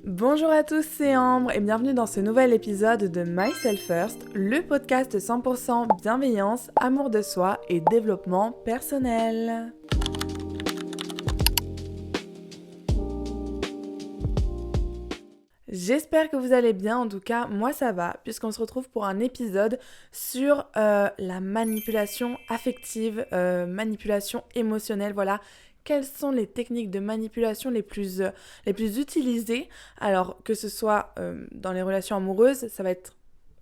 Bonjour à tous, c'est Ambre et bienvenue dans ce nouvel épisode de Myself First, le podcast 100% bienveillance, amour de soi et développement personnel. J'espère que vous allez bien, en tout cas moi ça va, puisqu'on se retrouve pour un épisode sur la manipulation affective, manipulation émotionnelle, voilà. Quelles sont les techniques de manipulation les plus utilisées? Alors que ce soit dans les relations amoureuses, ça va être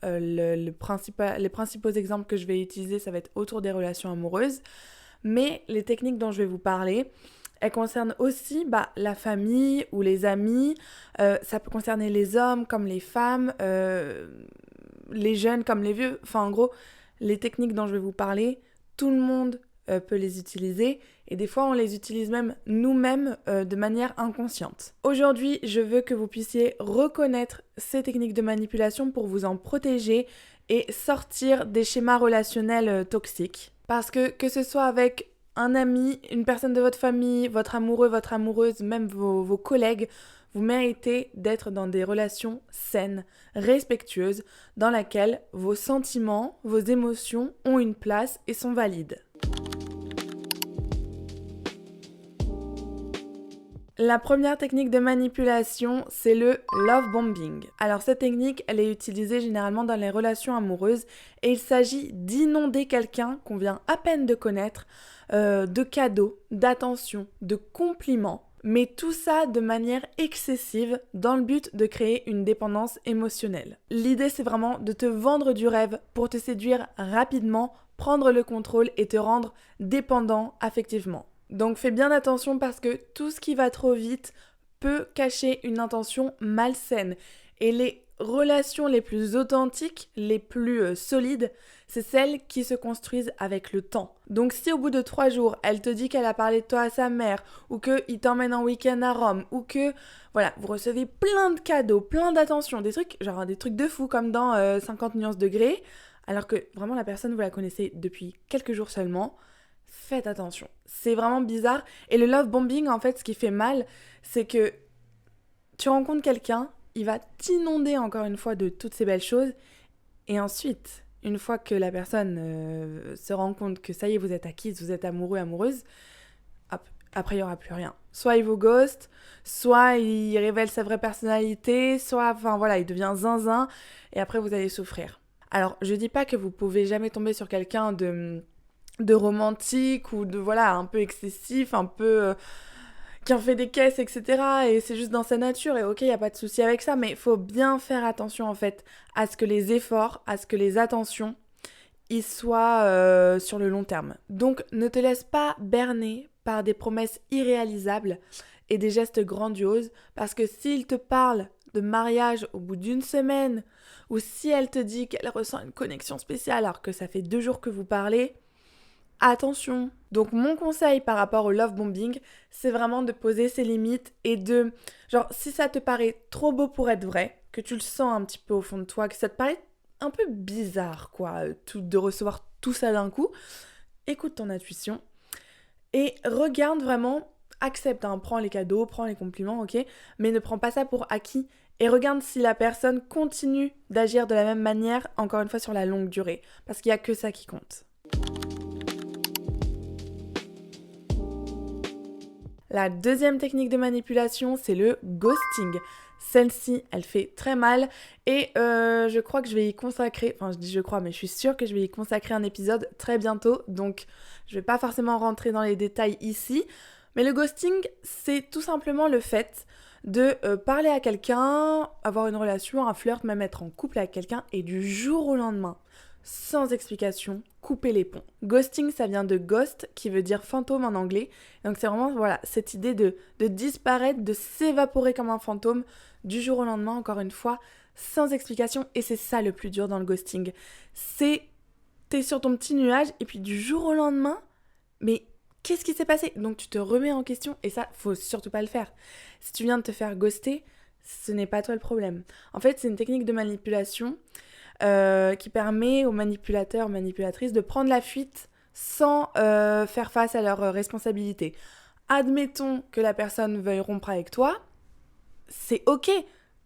les principaux exemples que je vais utiliser, ça va être autour des relations amoureuses. Mais les techniques dont je vais vous parler, elles concernent aussi la famille ou les amis. Ça peut concerner les hommes comme les femmes, les jeunes comme les vieux. Enfin, en gros, les techniques dont je vais vous parler, tout le monde peut les utiliser. Et des fois, on les utilise même nous-mêmes de manière inconsciente. Aujourd'hui, je veux que vous puissiez reconnaître ces techniques de manipulation pour vous en protéger et sortir des schémas relationnels toxiques. Parce que ce soit avec un ami, une personne de votre famille, votre amoureux, votre amoureuse, même vos collègues, vous méritez d'être dans des relations saines, respectueuses, dans lesquelles vos sentiments, vos émotions ont une place et sont valides. La première technique de manipulation, c'est le love bombing. Alors cette technique, elle est utilisée généralement dans les relations amoureuses et il s'agit d'inonder quelqu'un qu'on vient à peine de connaître de cadeaux, d'attention, de compliments, mais tout ça de manière excessive dans le but de créer une dépendance émotionnelle. L'idée, c'est vraiment de te vendre du rêve pour te séduire rapidement, prendre le contrôle et te rendre dépendant affectivement. Donc fais bien attention parce que tout ce qui va trop vite peut cacher une intention malsaine. Et les relations les plus authentiques, les plus solides, c'est celles qui se construisent avec le temps. Donc si au bout de 3 jours, elle te dit qu'elle a parlé de toi à sa mère, ou qu'il t'emmène en week-end à Rome, ou que voilà, vous recevez plein de cadeaux, plein d'attentions, des trucs de fou comme dans 50 nuances degrés, alors que vraiment la personne vous la connaissez depuis quelques jours seulement, faites attention. C'est vraiment bizarre. Et le love bombing, en fait, ce qui fait mal, c'est que tu rencontres quelqu'un, il va t'inonder encore une fois de toutes ces belles choses. Et ensuite, une fois que la personne se rend compte que ça y est, vous êtes acquise, vous êtes amoureux, amoureuse, hop, après il n'y aura plus rien. Soit il vous ghost, soit il révèle sa vraie personnalité, soit, enfin voilà, il devient zinzin, et après vous allez souffrir. Alors, je dis pas que vous pouvez jamais tomber sur quelqu'un de romantique ou de voilà un peu excessif, un peu qui en fait des caisses, etc. Et c'est juste dans sa nature et ok, il n'y a pas de souci avec ça, mais il faut bien faire attention en fait à ce que les efforts, à ce que les attentions, ils soient sur le long terme. Donc ne te laisse pas berner par des promesses irréalisables et des gestes grandioses, parce que s'il te parle de mariage au bout d'une semaine, ou si elle te dit qu'elle ressent une connexion spéciale alors que ça fait 2 jours que vous parlez, attention. Donc mon conseil par rapport au love bombing, c'est vraiment de poser ses limites et de... Genre, si ça te paraît trop beau pour être vrai, que tu le sens un petit peu au fond de toi, que ça te paraît un peu bizarre, quoi, de recevoir tout ça d'un coup, écoute ton intuition et regarde vraiment, accepte, prends les cadeaux, prends les compliments, ok, mais ne prends pas ça pour acquis. Et regarde si la personne continue d'agir de la même manière, encore une fois sur la longue durée, parce qu'il n'y a que ça qui compte. La deuxième technique de manipulation, c'est le ghosting. Celle-ci, elle fait très mal et je crois que je vais y consacrer, enfin je dis je crois, mais je suis sûre que je vais y consacrer un épisode très bientôt, donc je vais pas forcément rentrer dans les détails ici, mais le ghosting, c'est tout simplement le fait de parler à quelqu'un, avoir une relation, un flirt, même être en couple avec quelqu'un et du jour au lendemain, sans explication, couper les ponts. Ghosting, ça vient de ghost, qui veut dire fantôme en anglais. Donc c'est vraiment voilà, cette idée de disparaître, de s'évaporer comme un fantôme du jour au lendemain, encore une fois, sans explication. Et c'est ça le plus dur dans le ghosting. C'est, t'es sur ton petit nuage et puis du jour au lendemain, mais qu'est-ce qui s'est passé? Donc tu te remets en question et ça, faut surtout pas le faire. Si tu viens de te faire ghoster, ce n'est pas toi le problème. En fait, c'est une technique de manipulation qui permet aux manipulateurs, manipulatrices de prendre la fuite sans faire face à leurs responsabilités. Admettons que la personne veuille rompre avec toi, c'est ok.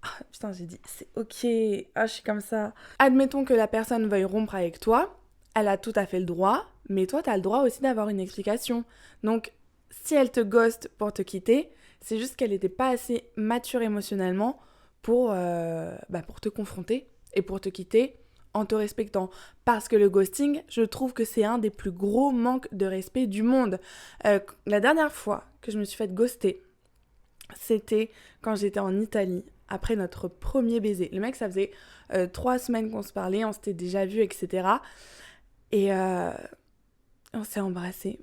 Ah, putain, j'ai dit c'est ok. Ah, je suis comme ça. Admettons que la personne veuille rompre avec toi, elle a tout à fait le droit, mais toi, t'as le droit aussi d'avoir une explication. Donc, si elle te ghoste pour te quitter, c'est juste qu'elle n'était pas assez mature émotionnellement pour te confronter et pour te quitter en te respectant. Parce que le ghosting, je trouve que c'est un des plus gros manques de respect du monde. La dernière fois que je me suis fait ghoster, c'était quand j'étais en Italie, après notre premier baiser. Le mec, ça faisait 3 semaines qu'on se parlait, on s'était déjà vus, etc. Et on s'est embrassés.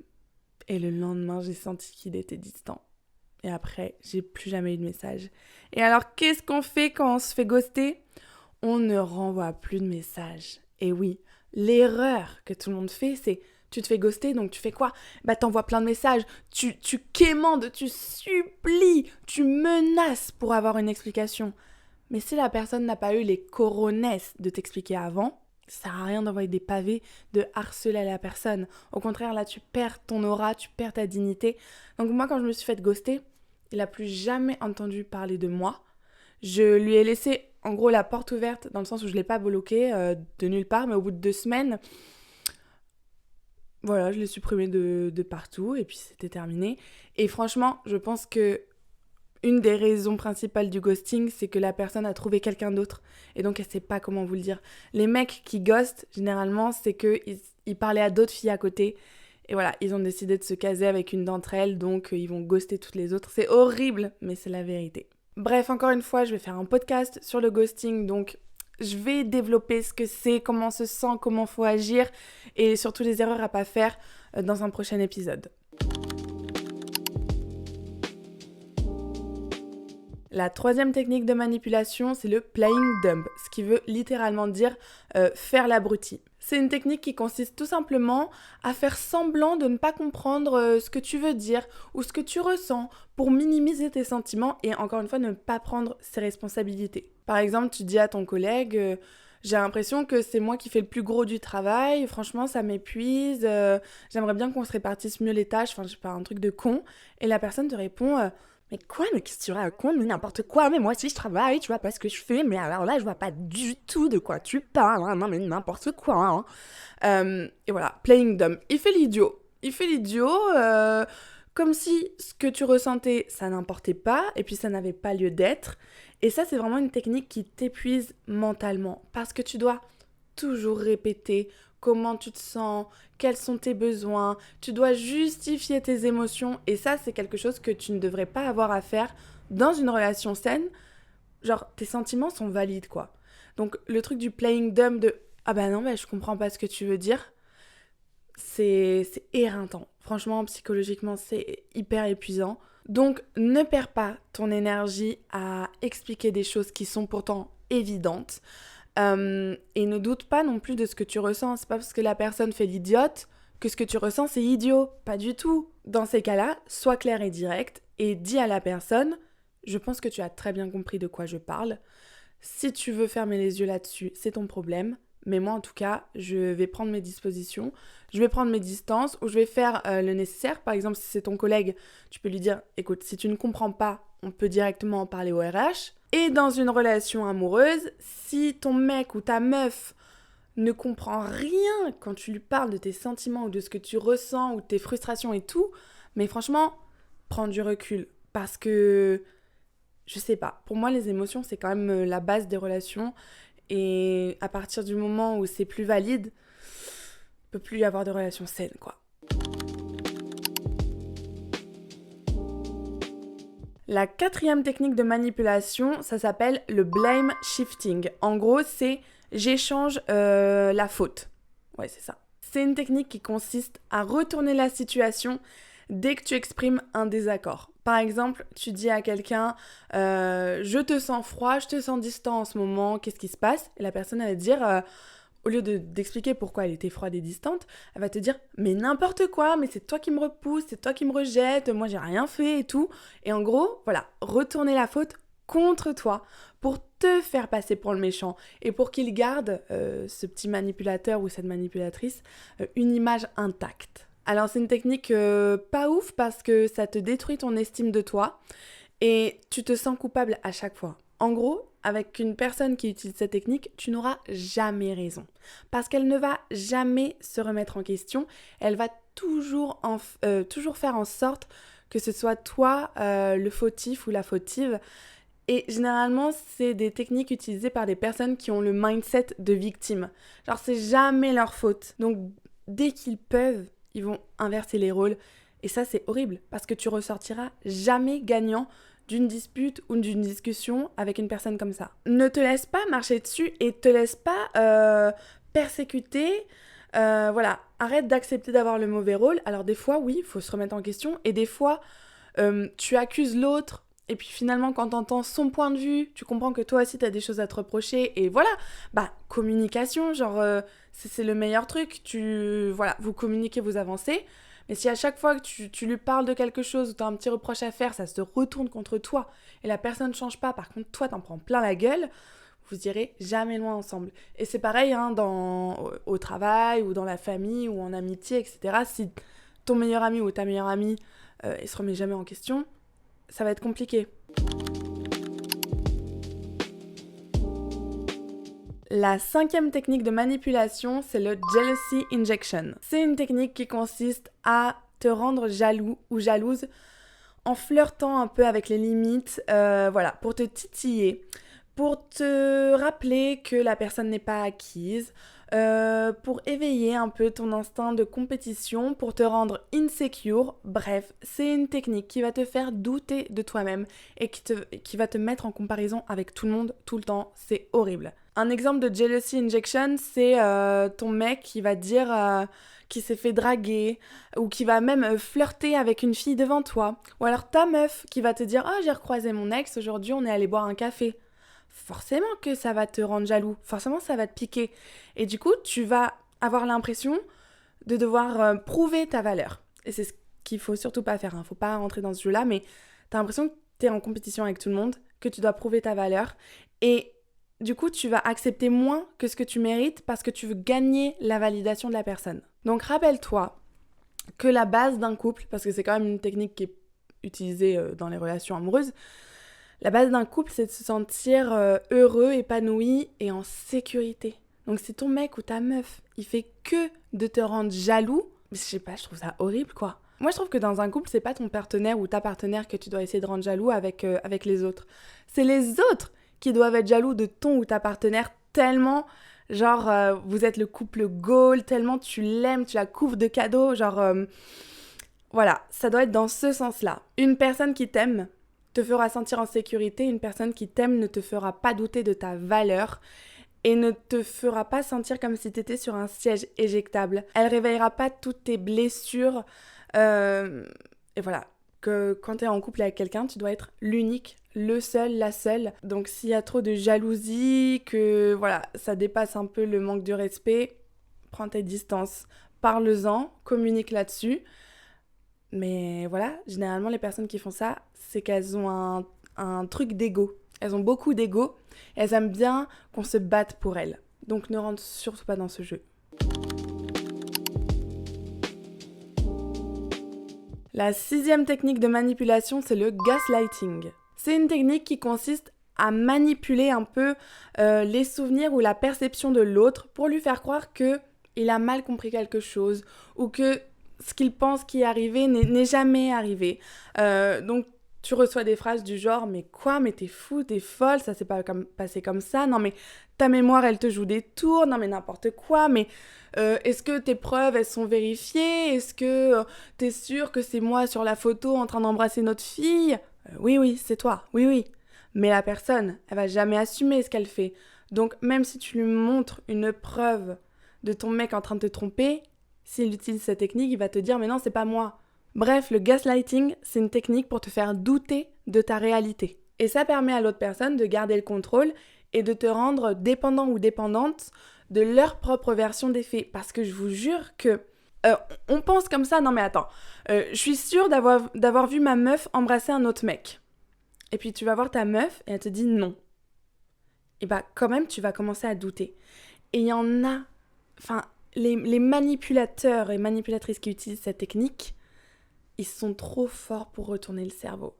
Et le lendemain, j'ai senti qu'il était distant. Et après, j'ai plus jamais eu de message. Et alors, qu'est-ce qu'on fait quand on se fait ghoster ? On ne renvoie plus de messages. Et oui, l'erreur que tout le monde fait, c'est tu te fais ghoster, donc tu fais quoi ? Bah t'envoies plein de messages, tu quémandes, tu supplies, tu menaces pour avoir une explication. Mais si la personne n'a pas eu les coronesses de t'expliquer avant, ça sert à rien d'envoyer des pavés, de harceler la personne. Au contraire, là, tu perds ton aura, tu perds ta dignité. Donc moi, quand je me suis fait ghoster, il n'a plus jamais entendu parler de moi. Je lui ai laissé, en gros, la porte ouverte, dans le sens où je ne l'ai pas bloqué de nulle part, mais au bout de 2 semaines, voilà, je l'ai supprimé de partout, et puis c'était terminé. Et franchement, je pense que une des raisons principales du ghosting, c'est que la personne a trouvé quelqu'un d'autre et donc elle sait pas comment vous le dire. Les mecs qui ghostent, généralement, c'est qu'ils parlaient à d'autres filles à côté et voilà, ils ont décidé de se caser avec une d'entre elles, donc ils vont ghoster toutes les autres. C'est horrible, mais c'est la vérité. Bref, encore une fois, je vais faire un podcast sur le ghosting, donc je vais développer ce que c'est, comment on se sent, comment faut agir et surtout les erreurs à pas faire dans un prochain épisode. La troisième technique de manipulation, c'est le playing dumb, ce qui veut littéralement dire faire l'abruti. C'est une technique qui consiste tout simplement à faire semblant de ne pas comprendre ce que tu veux dire ou ce que tu ressens pour minimiser tes sentiments et encore une fois ne pas prendre ses responsabilités. Par exemple, tu dis à ton collègue j'ai l'impression que c'est moi qui fais le plus gros du travail, franchement ça m'épuise, j'aimerais bien qu'on se répartisse mieux les tâches, enfin je sais pas, un truc de con. Et la personne te répond mais quoi, mais qu'est-ce que tu racontes, mais n'importe quoi, mais moi aussi je travaille, tu vois pas ce que je fais, mais alors là je vois pas du tout de quoi tu parles, hein, non mais n'importe quoi. Et voilà, playing dumb, il fait l'idiot, comme si ce que tu ressentais ça n'importait pas, et puis ça n'avait pas lieu d'être, et ça c'est vraiment une technique qui t'épuise mentalement, parce que tu dois toujours répéter comment tu te sens, quels sont tes besoins, tu dois justifier tes émotions et ça c'est quelque chose que tu ne devrais pas avoir à faire dans une relation saine. Genre tes sentiments sont valides quoi. Donc le truc du playing dumb de ah bah non je comprends pas ce que tu veux dire, c'est éreintant. Franchement psychologiquement c'est hyper épuisant. Donc ne perds pas ton énergie à expliquer des choses qui sont pourtant évidentes. Et ne doute pas non plus de ce que tu ressens. C'est pas parce que la personne fait l'idiote que ce que tu ressens c'est idiot. Pas du tout. Dans ces cas-là, sois clair et direct et dis à la personne je pense que tu as très bien compris de quoi je parle. Si tu veux fermer les yeux là-dessus, c'est ton problème. Mais moi, en tout cas, je vais prendre mes dispositions, je vais prendre mes distances ou je vais faire le nécessaire. Par exemple, si c'est ton collègue, tu peux lui dire écoute, si tu ne comprends pas, on peut directement en parler au RH. Et dans une relation amoureuse, si ton mec ou ta meuf ne comprend rien quand tu lui parles de tes sentiments ou de ce que tu ressens ou de tes frustrations et tout, mais franchement, prends du recul. Parce que, je sais pas, pour moi les émotions c'est quand même la base des relations. Et à partir du moment où c'est plus valide, il peut plus y avoir de relations saines, quoi. La quatrième technique de manipulation, ça s'appelle le blame shifting. En gros, c'est j'échange la faute. Ouais, c'est ça. C'est une technique qui consiste à retourner la situation dès que tu exprimes un désaccord. Par exemple, tu dis à quelqu'un je te sens froid, je te sens distant en ce moment, qu'est-ce qui se passe ? Et la personne elle va te dire au lieu d'expliquer pourquoi elle était froide et distante, elle va te dire mais n'importe quoi, mais c'est toi qui me repousse, c'est toi qui me rejette, moi j'ai rien fait et tout. Et en gros, voilà, retourner la faute contre toi pour te faire passer pour le méchant et pour qu'il garde, ce petit manipulateur ou cette manipulatrice, une image intacte. Alors c'est une technique pas ouf parce que ça te détruit ton estime de toi Et tu te sens coupable à chaque fois. En gros, avec une personne qui utilise cette technique, tu n'auras jamais raison. Parce qu'elle ne va jamais se remettre en question. Elle va toujours faire en sorte que ce soit toi le fautif ou la fautive. Et généralement, c'est des techniques utilisées par des personnes qui ont le mindset de victime. Genre, c'est jamais leur faute. Donc, dès qu'ils peuvent, ils vont inverser les rôles. Et ça, c'est horrible parce que tu ressortiras jamais gagnant d'une dispute ou d'une discussion avec une personne comme ça. Ne te laisse pas marcher dessus et te laisse pas persécuter. Voilà, arrête d'accepter d'avoir le mauvais rôle. Alors des fois, oui, il faut se remettre en question. Et des fois, tu accuses l'autre. Et puis finalement, quand t'entends son point de vue, tu comprends que toi aussi t'as des choses à te reprocher. Et voilà, communication, genre, c'est le meilleur truc. Vous communiquez, vous avancez. Mais si à chaque fois que tu lui parles de quelque chose ou t'as un petit reproche à faire, ça se retourne contre toi et la personne ne change pas, par contre toi t'en prends plein la gueule, vous irez jamais loin ensemble. Et c'est pareil au travail ou dans la famille ou en amitié, etc. Si ton meilleur ami ou ta meilleure amie il se remet jamais en question, ça va être compliqué. La 5e technique de manipulation, c'est le jealousy injection. C'est une technique qui consiste à te rendre jaloux ou jalouse en flirtant un peu avec les limites, pour te titiller, pour te rappeler que la personne n'est pas acquise, pour éveiller un peu ton instinct de compétition, pour te rendre insecure. Bref, c'est une technique qui va te faire douter de toi-même et qui va te mettre en comparaison avec tout le monde tout le temps. C'est horrible. Un exemple de jealousy injection, c'est ton mec qui va dire qu'il s'est fait draguer ou qui va même flirter avec une fille devant toi. Ou alors ta meuf qui va te dire « Ah, j'ai recroisé mon ex, aujourd'hui on est allé boire un café ». Forcément que ça va te rendre jaloux, forcément ça va te piquer. Et du coup, tu vas avoir l'impression de devoir prouver ta valeur. Et c'est ce qu'il faut surtout pas faire, faut pas rentrer dans ce jeu-là, mais t'as l'impression que t'es en compétition avec tout le monde, que tu dois prouver ta valeur. Et du coup, tu vas accepter moins que ce que tu mérites parce que tu veux gagner la validation de la personne. Donc rappelle-toi que la base d'un couple, parce que c'est quand même une technique qui est utilisée dans les relations amoureuses, la base d'un couple, c'est de se sentir heureux, épanoui et en sécurité. Donc si ton mec ou ta meuf, il fait que de te rendre jaloux, je sais pas, je trouve ça horrible quoi. Moi je trouve que dans un couple, c'est pas ton partenaire ou ta partenaire que tu dois essayer de rendre jaloux avec les autres. C'est les autres qui doivent être jaloux de ton ou ta partenaire tellement, genre, vous êtes le couple goal, tellement tu l'aimes, tu la couvres de cadeaux, voilà, ça doit être dans ce sens-là. Une personne qui t'aime te fera sentir en sécurité, une personne qui t'aime ne te fera pas douter de ta valeur et ne te fera pas sentir comme si tu étais sur un siège éjectable. Elle réveillera pas toutes tes blessures. Et voilà, que quand tu es en couple avec quelqu'un, tu dois être l'unique, le seul, la seule. Donc s'il y a trop de jalousie, que voilà, ça dépasse un peu le manque de respect, prends tes distances, parle-en, communique là-dessus. Mais voilà, généralement les personnes qui font ça, c'est qu'elles ont un truc d'ego. Elles ont beaucoup d'ego et elles aiment bien qu'on se batte pour elles. Donc ne rentre surtout pas dans ce jeu. La 6e technique de manipulation, c'est le gaslighting. C'est une technique qui consiste à manipuler un peu les souvenirs ou la perception de l'autre pour lui faire croire qu'il a mal compris quelque chose ou que ce qu'il pense qui est arrivé n'est jamais arrivé. Donc tu reçois des phrases du genre « Mais quoi, mais t'es fou, t'es folle, ça s'est pas passé comme ça. Non mais ta mémoire, elle te joue des tours. Non mais n'importe quoi. Mais est-ce que tes preuves, elles sont vérifiées? Est-ce que t'es sûre que c'est moi sur la photo en train d'embrasser notre fille? Oui, c'est toi. Oui. Mais la personne, elle va jamais assumer ce qu'elle fait. Donc même si tu lui montres une preuve de ton mec en train de te tromper, s'il utilise cette technique, il va te dire « Mais non, c'est pas moi ». Bref, le gaslighting, c'est une technique pour te faire douter de ta réalité. Et ça permet à l'autre personne de garder le contrôle et de te rendre dépendant ou dépendante de leur propre version des faits. Parce que je vous jure que on pense comme ça, non mais attends, je suis sûre d'avoir vu ma meuf embrasser un autre mec. Et puis tu vas voir ta meuf et elle te dit non. Et quand même, tu vas commencer à douter. Et il y en a, les manipulateurs et manipulatrices qui utilisent cette technique, ils sont trop forts pour retourner le cerveau.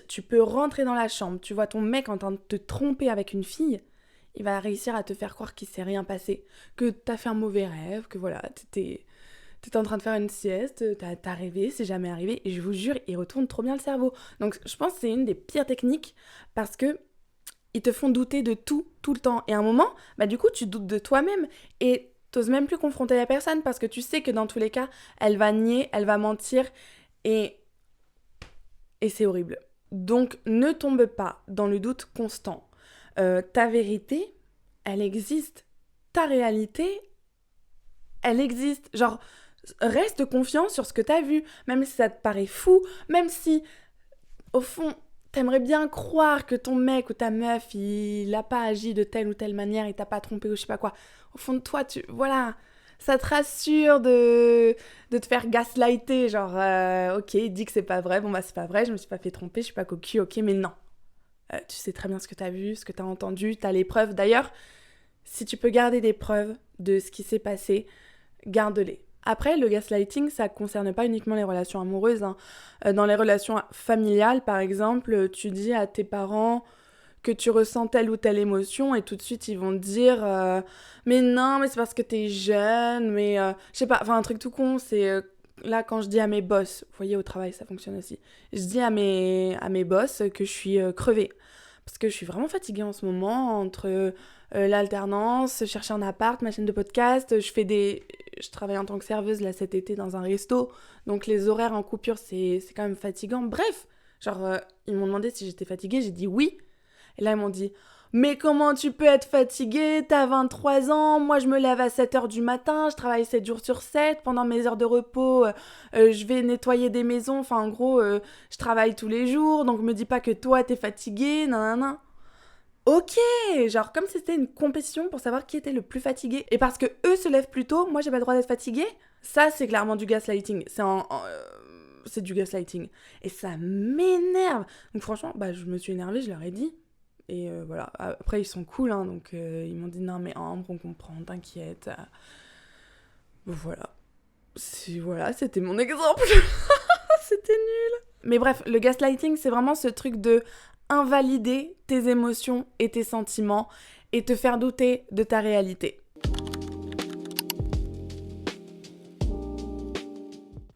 tu peux rentrer dans la chambre, tu vois ton mec en train de te tromper avec une fille, il va réussir à te faire croire qu'il s'est rien passé, que t'as fait un mauvais rêve, que voilà, t'étais en train de faire une sieste, t'as rêvé, c'est jamais arrivé, et je vous jure, il retourne trop bien le cerveau. Donc je pense que c'est une des pires techniques, parce que ils te font douter de tout le temps. Et à un moment, bah du coup, tu doutes de toi-même, et t'oses même plus confronter la personne, parce que tu sais que dans tous les cas, elle va nier, elle va mentir, et c'est horrible. Donc ne tombe pas dans le doute constant. Ta vérité, elle existe. Ta réalité, elle existe. Genre, reste confiant sur ce que t'as vu, même si ça te paraît fou, même si, au fond, t'aimerais bien croire que ton mec ou ta meuf, il a pas agi de telle ou telle manière, il t'a pas trompé ou je sais pas quoi. Au fond de toi, voilà, ça te rassure de te faire gaslighter, genre, ok, il dit que c'est pas vrai, bon bah c'est pas vrai, je me suis pas fait tromper, je suis pas cocu, ok, mais non. Tu sais très bien ce que t'as vu, ce que t'as entendu, t'as les preuves. D'ailleurs, si tu peux garder des preuves de ce qui s'est passé, garde-les. Après, le gaslighting, ça ne concerne pas uniquement les relations amoureuses, hein. Dans les relations familiales, par exemple, tu dis à tes parents que tu ressens telle ou telle émotion et tout de suite, ils vont te dire mais non, mais c'est parce que t'es jeune, mais je sais pas, enfin un truc tout con, c'est là quand je dis à mes boss, vous voyez au travail ça fonctionne aussi, je dis à mes boss que je suis crevée. Parce que je suis vraiment fatiguée en ce moment entre l'alternance, chercher un appart, ma chaîne de podcast, je travaille en tant que serveuse là cet été dans un resto, donc les horaires en coupure c'est quand même fatigant. Bref, genre ils m'ont demandé si j'étais fatiguée, j'ai dit oui. Et là ils m'ont dit mais comment tu peux être fatiguée, t'as 23 ans, moi je me lève à 7h du matin, je travaille 7 jours sur 7, pendant mes heures de repos, je vais nettoyer des maisons, enfin en gros, je travaille tous les jours, donc me dis pas que toi t'es fatiguée, nanana. Ok, genre comme si c'était une compétition pour savoir qui était le plus fatigué. Et parce que eux se lèvent plus tôt, moi j'ai pas le droit d'être fatiguée. Ça c'est clairement du gaslighting. C'est du gaslighting. Et ça m'énerve. Donc franchement, bah je me suis énervée, je leur ai dit. Et voilà. Après ils sont cool, hein, donc ils m'ont dit non mais Ambre, on comprend, t'inquiète. Voilà. Voilà, c'était mon exemple. C'était nul. Mais bref, le gaslighting, c'est vraiment ce truc de invalider tes émotions et tes sentiments et te faire douter de ta réalité.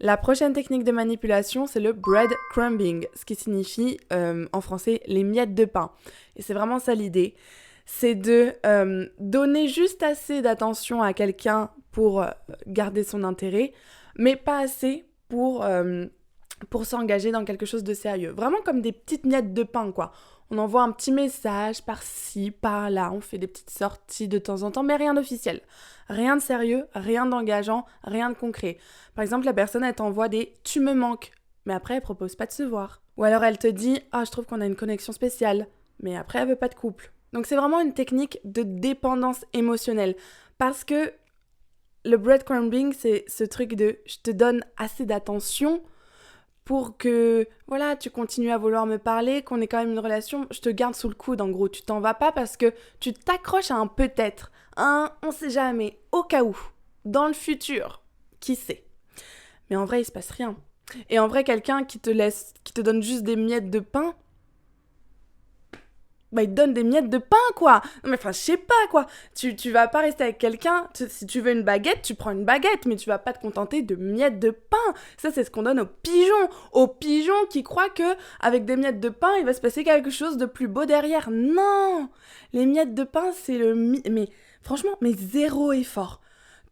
La prochaine technique de manipulation, c'est le breadcrumbing, ce qui signifie en français les miettes de pain. Et c'est vraiment ça l'idée, c'est de donner juste assez d'attention à quelqu'un pour garder son intérêt, mais pas assez pour s'engager dans quelque chose de sérieux. Vraiment comme des petites miettes de pain, quoi. On envoie un petit message par-ci, par-là, on fait des petites sorties de temps en temps, mais rien d'officiel. Rien de sérieux, rien d'engageant, rien de concret. Par exemple, la personne, elle t'envoie des « tu me manques », mais après, elle propose pas de se voir. Ou alors, elle te dit « ah, je trouve qu'on a une connexion spéciale », mais après, elle veut pas de couple. Donc, c'est vraiment une technique de dépendance émotionnelle. Parce que le breadcrumbing, c'est ce truc de « je te donne assez d'attention », pour que, voilà, tu continues à vouloir me parler, qu'on ait quand même une relation, je te garde sous le coude, en gros. Tu t'en vas pas parce que tu t'accroches à un peut-être, on sait jamais, au cas où, dans le futur, qui sait. Mais en vrai, il se passe rien. Et en vrai, quelqu'un qui te donne juste des miettes de pain, bah il te donne des miettes de pain, quoi. Non mais enfin, je sais pas, quoi. Tu vas pas rester avec quelqu'un, si tu veux une baguette, tu prends une baguette, mais tu vas pas te contenter de miettes de pain. Ça, c'est ce qu'on donne aux pigeons qui croient que avec des miettes de pain, il va se passer quelque chose de plus beau derrière. Non, les miettes de pain, c'est mais franchement, mais zéro effort.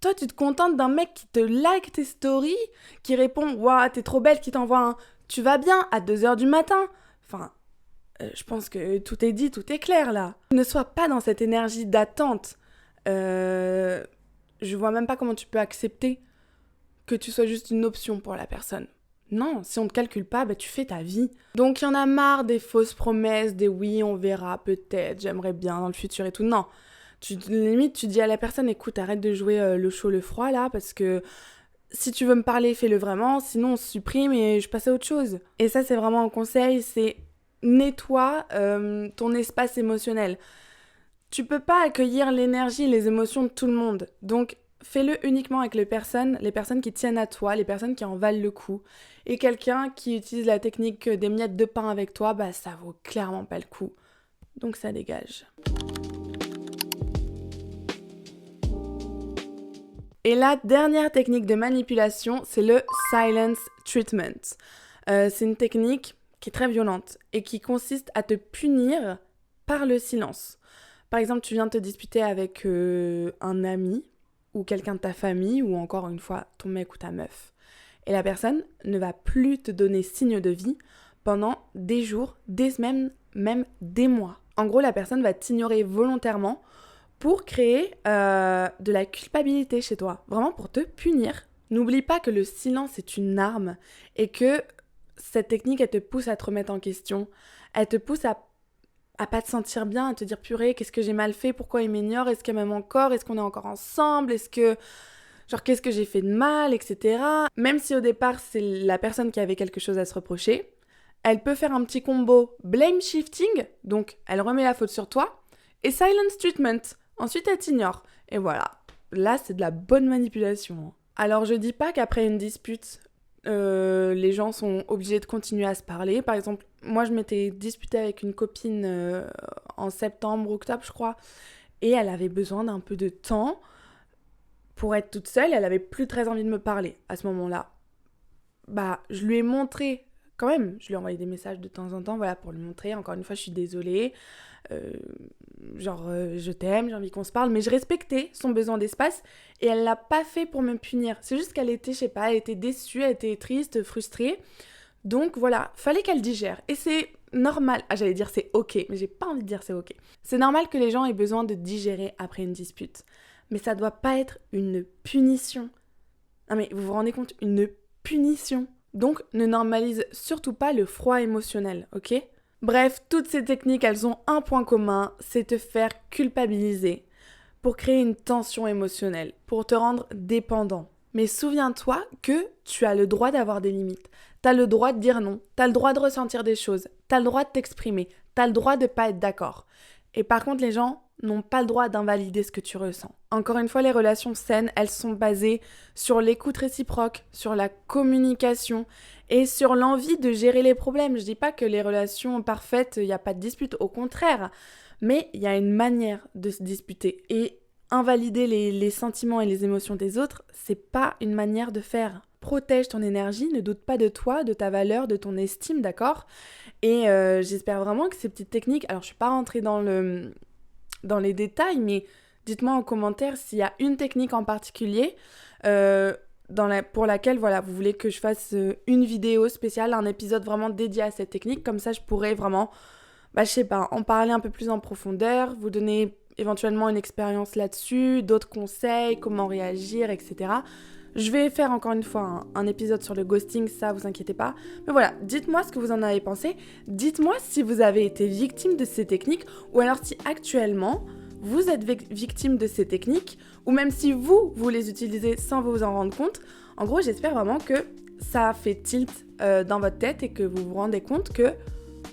Toi, tu te contentes d'un mec qui te like tes stories, qui répond « Waouh, t'es trop belle », qui t'envoie un « Tu vas bien » à 2h du matin. Enfin... je pense que tout est dit, tout est clair là. Ne sois pas dans cette énergie d'attente. Je vois même pas comment tu peux accepter que tu sois juste une option pour la personne. Non, si on te calcule pas, bah tu fais ta vie. Donc il y en a marre des fausses promesses, des oui, on verra, peut-être, j'aimerais bien dans le futur et tout. Non, limite tu dis à la personne, écoute, arrête de jouer le chaud, le froid là, parce que si tu veux me parler, fais-le vraiment, sinon on se supprime et je passe à autre chose. Et ça c'est vraiment un conseil, c'est nettoie ton espace émotionnel. Tu peux pas accueillir l'énergie et les émotions de tout le monde. Donc, fais-le uniquement avec les personnes qui tiennent à toi, les personnes qui en valent le coup. Et quelqu'un qui utilise la technique des miettes de pain avec toi, bah ça vaut clairement pas le coup. Donc ça dégage. Et la dernière technique de manipulation, c'est le silence treatment. C'est une technique qui est très violente et qui consiste à te punir par le silence. Par exemple, tu viens de te disputer avec un ami ou quelqu'un de ta famille ou encore une fois ton mec ou ta meuf. Et la personne ne va plus te donner signe de vie pendant des jours, des semaines, même des mois. En gros, la personne va t'ignorer volontairement pour créer de la culpabilité chez toi, vraiment pour te punir. N'oublie pas que le silence est une arme et que cette technique, elle te pousse à te remettre en question, elle te pousse à pas te sentir bien, à te dire purée, qu'est-ce que j'ai mal fait, pourquoi il m'ignore, est-ce qu'elle m'aime encore, est-ce qu'on est encore ensemble, qu'est-ce que j'ai fait de mal, etc. Même si au départ, c'est la personne qui avait quelque chose à se reprocher, elle peut faire un petit combo blame shifting, donc elle remet la faute sur toi, et silence treatment. Ensuite, elle t'ignore. Et voilà. Là, c'est de la bonne manipulation. Alors, je dis pas qu'après une dispute, les gens sont obligés de continuer à se parler. Par exemple, moi, je m'étais disputée avec une copine en septembre, octobre, je crois. Et elle avait besoin d'un peu de temps pour être toute seule. Elle avait plus très envie de me parler à ce moment-là. Bah, je lui ai montré quand même. Je lui ai envoyé des messages de temps en temps, voilà, pour lui montrer. Encore une fois, je suis désolée. Je t'aime, j'ai envie qu'on se parle, mais je respectais son besoin d'espace et elle l'a pas fait pour me punir. C'est juste qu'elle était, je sais pas, elle était déçue, elle était triste, frustrée. Donc voilà, fallait qu'elle digère. Et c'est normal, j'allais dire c'est ok, mais j'ai pas envie de dire c'est ok. C'est normal que les gens aient besoin de digérer après une dispute. Mais ça doit pas être une punition. Non mais vous vous rendez compte, une punition. Donc ne normalise surtout pas le froid émotionnel, ok ? Bref, toutes ces techniques, elles ont un point commun, c'est te faire culpabiliser pour créer une tension émotionnelle, pour te rendre dépendant. Mais souviens-toi que tu as le droit d'avoir des limites. Tu as le droit de dire non, tu as le droit de ressentir des choses, tu as le droit de t'exprimer, tu as le droit de ne pas être d'accord. Et par contre, les gens n'ont pas le droit d'invalider ce que tu ressens. Encore une fois, les relations saines, elles sont basées sur l'écoute réciproque, sur la communication et sur l'envie de gérer les problèmes. Je dis pas que les relations parfaites, il n'y a pas de dispute, au contraire. Mais il y a une manière de se disputer. Et invalider les sentiments et les émotions des autres, c'est pas une manière de faire. Protège ton énergie, ne doute pas de toi, de ta valeur, de ton estime, d'accord ? Et j'espère vraiment que ces petites techniques... Alors, je suis pas rentrée dans les détails, mais dites-moi en commentaire s'il y a une technique en particulier pour laquelle voilà, vous voulez que je fasse une vidéo spéciale, un épisode vraiment dédié à cette technique. Comme ça, je pourrais vraiment, je sais pas, en parler un peu plus en profondeur, vous donner éventuellement une expérience là-dessus, d'autres conseils, comment réagir, etc. Je vais faire encore une fois un épisode sur le ghosting, ça vous inquiétez pas. Mais voilà, dites-moi ce que vous en avez pensé. Dites-moi si vous avez été victime de ces techniques ou alors si actuellement vous êtes victime de ces techniques ou même si vous les utilisez sans vous en rendre compte. En gros, j'espère vraiment que ça fait tilt dans votre tête et que vous vous rendez compte qu'il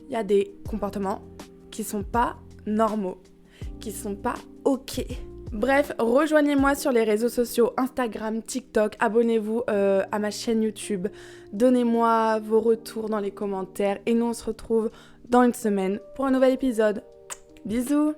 y a des comportements qui sont pas normaux, qui sont pas ok. Bref, rejoignez-moi sur les réseaux sociaux, Instagram, TikTok, abonnez-vous à ma chaîne YouTube, donnez-moi vos retours dans les commentaires et nous on se retrouve dans une semaine pour un nouvel épisode. Bisous!